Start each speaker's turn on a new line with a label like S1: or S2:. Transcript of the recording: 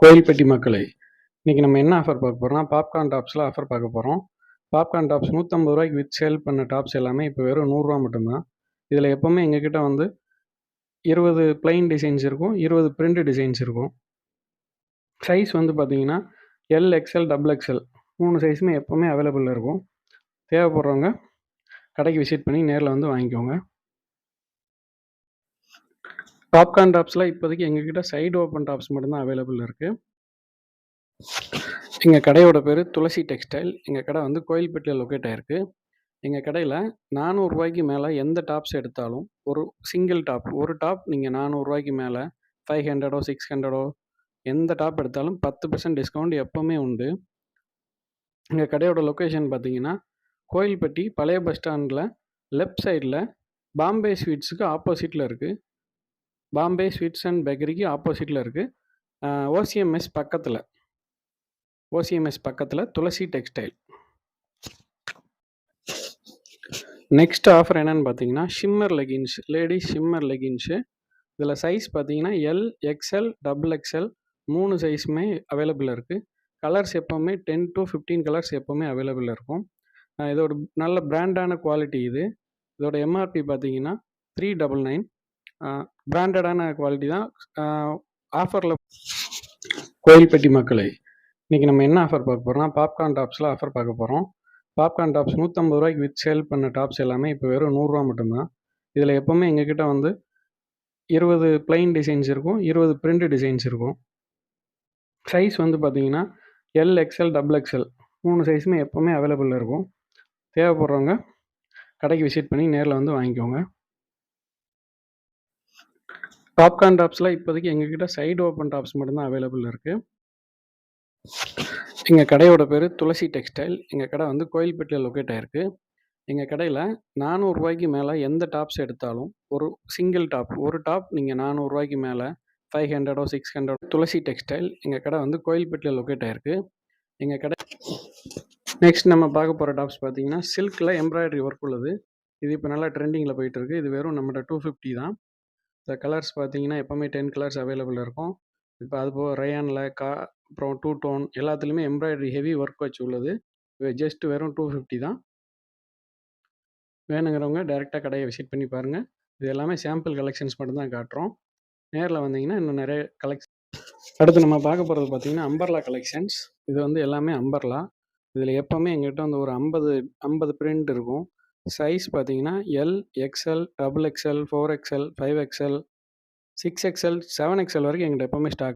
S1: கோயில்பட்டி மக்களே, இன்னைக்கு நம்ம என்ன ஆஃபர் பார்க்க போறோம்னா, பாப்கார்ன் டாப்ஸ்ல ஆஃபர் பார்க்க போறோம். பாப்கார்ன் டாப்ஸ் ரூ. 150 வித் சேல் பண்ண டாப்ஸ் எல்லாமே இப்போ வெறும் ரூ. 100 மட்டும்தான். இதில் எப்பவுமே எங்ககிட்ட வந்து 20 பிளைன் டிசைன்ஸ் இருக்கும், 20 பிரிண்ட் டிசைன்ஸ் இருக்கும். சைஸ் வந்து பார்த்தீங்கன்னா எல், எக்ஸ்எல், டபுள் எக்ஸ்எல் 3 சைஸுமே எப்பவுமே அவைலபிளில் இருக்கும். தேவைப்படுறவங்க கடைக்கு விசிட் பண்ணி நேரில் வந்து வாங்கிக்கோங்க. பாப்கார்ன் டாப்ஸில் இப்போதைக்கு எங்ககிட்ட சைடு ஓப்பன் டாப்ஸ் மட்டும்தான் அவைலபிள் இருக்குது. எங்கள் கடையோட பேர் துளசி டெக்ஸ்டைல். எங்கள் கடை வந்து கோயில்பட்டியில் லொக்கேட் ஆகிருக்கு. எங்கள் கடையில் ரூ. 400 மேலே எந்த டாப்ஸ் எடுத்தாலும் ஒரு சிங்கிள் டாப், ஒரு டாப் நீங்கள் ரூ. 400 மேலே 500 600 எந்த டாப் எடுத்தாலும் 10% டிஸ்கவுண்ட் எப்போவுமே உண்டு. எங்கள் கடையோட லொக்கேஷன் பார்த்தீங்கன்னா கோயில்பட்டி பழைய பஸ் ஸ்டாண்டில் லெஃப்ட் சைடில் பாம்பே ஸ்வீட்ஸுக்கு ஆப்போசிட்டில் இருக்குது. பாம்பே ஸ்வீட்ஸ் அண்ட் பேக்கரிக்கு ஆப்போசிட்டில் இருக்குது. ஓசிஎம்எஸ் பக்கத்தில் துளசி டெக்ஸ்டைல். நெக்ஸ்ட் ஆஃபர் என்னென்னு பார்த்தீங்கன்னா shimmer leggings, ladies shimmer leggings. இதில் சைஸ் பார்த்தீங்கன்னா எல், எக்ஸ்எல், டபுள் எக்ஸ்எல் 3 சைஸுமே அவைலபிள் இருக்குது. கலர்ஸ் எப்போவுமே 10 to 15 கலர்ஸ் எப்போவுமே அவைலபிள் இருக்கும். இதோட நல்ல பிராண்டான குவாலிட்டி இது. இதோட எம்ஆர்பி பார்த்தீங்கன்னா 399. பிராண்டடான குவாலிட்டி தான். ஆஃபரில் கோயில்பட்டி மக்களே, இன்றைக்கி நம்ம என்ன ஆஃபர் பார்க்க போகிறோம்னா, பாப்கார்ன் டாப்ஸில் ஆஃபர் பார்க்க போகிறோம். பாப்கார்ன் டாப்ஸ் ரூ. 150 வித் சேல் பண்ண டாப்ஸ் எல்லாமே இப்போ வெறும் ரூ. 100 மட்டும்தான். இதில் எப்போவுமே எங்ககிட்ட வந்து 20 பிளைன் டிசைன்ஸ் இருக்கும், 20 பிரிண்ட் டிசைன்ஸ் இருக்கும். சைஸ் வந்து பார்த்தீங்கன்னா எல், எக்ஸ்எல், டபுள் எக்ஸ்எல் 3 சைஸுமே எப்போவுமே அவைலபிளில் இருக்கும். தேவைப்படுறவங்க கடைக்கு விசிட் பண்ணி நேரில் வந்து வாங்கிக்கோங்க. பாப்கார்ன் டாப்ஸில் இப்போதைக்கு எங்ககிட்ட சைடு ஓப்பன் டாப்ஸ் மட்டும்தான் அவைலபிள் இருக்குது. எங்கள் கடையோட பேர் துளசி டெக்ஸ்டைல். எங்கள் கடை வந்து கோயில்பட்டியில் லொக்கேட் ஆகிருக்கு. எங்கள் கடையில் ரூ. 400 மேலே எந்த டாப்ஸ் எடுத்தாலும் ஒரு சிங்கிள் டாப், ஒரு டாப் நீங்கள் ரூ. 400 மேலே 500 600 துளசி டெக்ஸ்டைல். எங்கள் கடை வந்து கோயில்பட்டியில் லொக்கேட் ஆகிருக்கு. எங்கள் கடை நெக்ஸ்ட் நம்ம பார்க்க போகிற டாப்ஸ் பார்த்தீங்கன்னா சில்கில் எம்ப்ராய்டரி ஒர்க் உள்ளது. இது இப்போ நல்லா ட்ரெண்டிங்கில் போயிட்டுருக்கு. இது வெறும் நம்மகிட்ட 250 தான். இந்த கலர்ஸ் பார்த்தீங்கன்னா எப்போவுமே 10 கலர்ஸ் அவைலபிள் இருக்கும். இப்போ அதுபோக ரயானில் அப்புறம் 2 டோன் எல்லாத்துலேயுமே எம்ப்ராய்டரி ஹெவி ஒர்க் வச்சு உள்ளது. ஜஸ்ட் வெறும் 250 தான். வேணுங்கிறவங்க டேரெக்டாக கடையை விசிட் பண்ணி பாருங்கள். இது எல்லாமே சாம்பிள் கலெக்ஷன்ஸ் மட்டும்தான் காட்டுறோம். நேரில் வந்தீங்கன்னா இன்னும் நிறைய அடுத்து நம்ம பார்க்க போகிறது பார்த்தீங்கன்னா அம்பர்லா கலெக்ஷன்ஸ். இது வந்து எல்லாமே அம்பர்லா. இதில் எப்போவுமே எங்கள்கிட்ட வந்து ஒரு 50 பிரிண்ட் இருக்கும். சைஸ் பார்த்தீங்கன்னா L, XL, double XL, 4XL, 5XL, 6XL, 7XL வரைக்கும் எங்கள்கிட்ட எப்போவுமே ஸ்டாக்